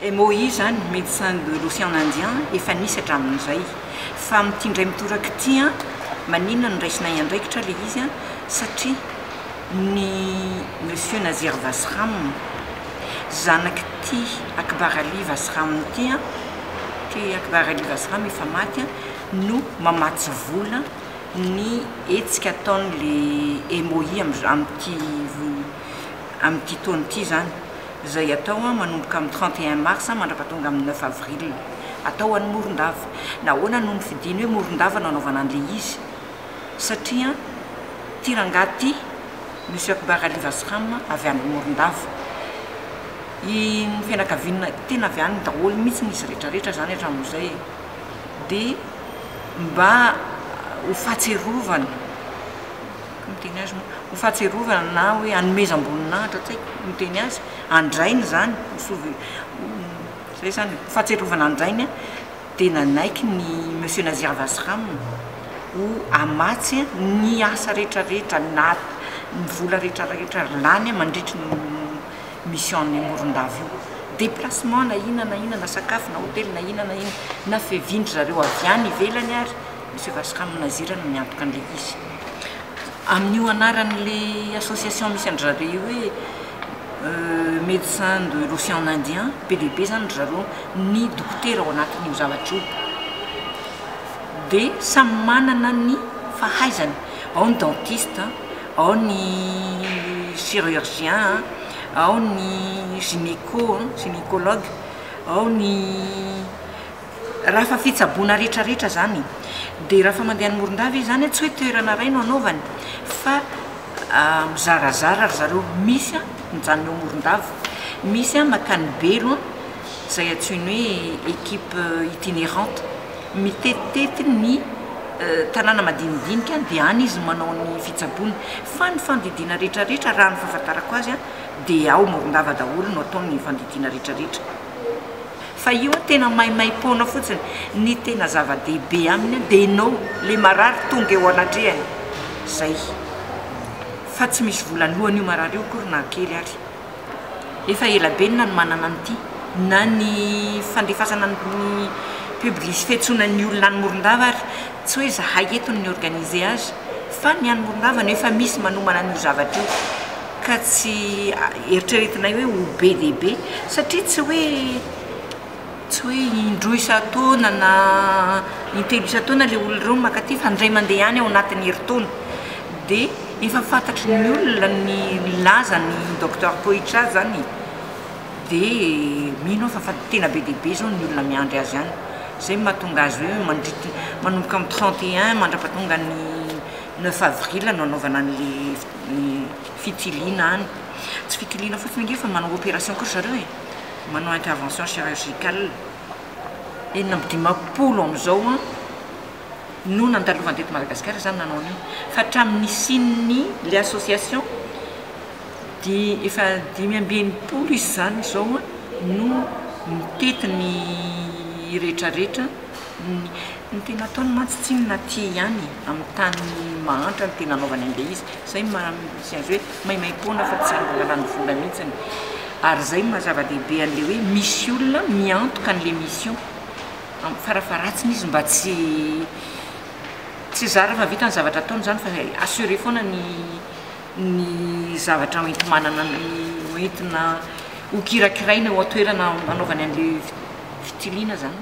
MOI zany médecin de l'océan Indien efa nisy hatramin'izay fa amin'ity ndray mitoraka ity maninona no raisinay andraikitra le izy satria ny monsieur Nazir Vasram zanak'ity Akbar Ali Vasram ity Akbar Ali Vasram efa maty no mamatsy vola ny hetsika ataon'le MOI amin'ity taona ity zany zay atao manomboka amin'ny 31 mars mandrapatonga amin'ny 9 avril atao an'ny Morondava. Nahoana no nifidiny hoe Morondava nanaovana an'le izy satria ty rangahy ty monsieur Akbar Ali Vasram avy any Morondava. I fianakaviana tena avy any daholo mihitsy nisy rehetrarehetra zany hatramin'izay dia mba ho fahatsiarovana miteny azy ho fahatsiarovana na hoe hanomezam-boninahitra tsy haiko miteny azy andrainy zany zay zany fahatsiarovana andrainy dia nanaiky ny monsieur Nazir Vasram ho amatsy ny asa rehetrarehetra na ny vola rehetrarehetra lany mandritry ny mission-ny Morondava io déplacement na inona na sakafo na hôtely na inona na fevinitra zareo avy any ivelany ary monsieur Vasram Nazir no miantoka an'le izy amin'io anaran'le association misy an'zareo hoe médecin de l'océan Indien PDB zany zareo ny dokotera ao anatin'io zavatra io dia samy manana ny fahaizany ao ny dentiste ao ny chirurgien ao ny gynécologue ao ny raha fa fitsaboana rehetrarehetra zany dia raha fa mandeha ny Morondava izy zany tsy hoe toerana ray no anaovany fa mizarazara zareo misy mijanona eo Morondava misy makany belo zay antsoiny hoe équipe itinérante mitetitety ny tanàna madinidinika dia any izy manao ny fitsaboana fa ny fandidiana rehetrarehetra raha ny fahafantarako azy dia ao Morondava daholo no atao ny fandidiana rehetrarehetra fa io tena maimaimpona fotsiny ny tena zava-dehibe aminy dia enao le marary tonga eo anatrehany zay fa tsy misy vola lohany io marary io kory na kely ary efa ela be na ny manana an'ity na ny fandefasana ny fiantsonan'ny olona any Morondava ary tsy hoe zahay eto ny organiser azy fa ny any Morondava no efa misy manomana an'io zavatra io ka tsy eritreretinay hoe ho be dia be satria tsy hoe indroa isa-taona na intelo isa-taona le olona reo makaty fa ndray mandeha any ao anatin'ny herintaona dia efa fantatry ny olona ny laza ny docteur Poitra zany dia mino fa tena be dia be zao ny olona miandry azy any zay mahatonga azy hoe manomboka amin'ny 31 mandrapatonga ny 9 avril no anaovana ny fitiliana any tsy fitiliana fotsiny nge fa manao opération koa zareo manao intervention chirurgicale enina amby 50 amin'izao no nandalovany teto Madagasikara zany nanao an'io fa hatramin'ny sininy le association dia efa 580 izy zany zao no mitety ny rehetrarehetra ny tena ataony mantsy tsy naty ihany amin'ny tany mahantra ny tena anaovany an'le izy zay misy azy hoe maimaimpona fa tsy angalany vola mihitsiny ary zay mahazava-dehibe an'le hoe misy olona miantoka an'le mission farafaratsiny izy mba tsy zara fa vita ny zavatra ataony zany fa assuré foana ny zavatra hoentimanana hoentina ho kirakiraina ho atoerana anaovany an'le fitiliana zany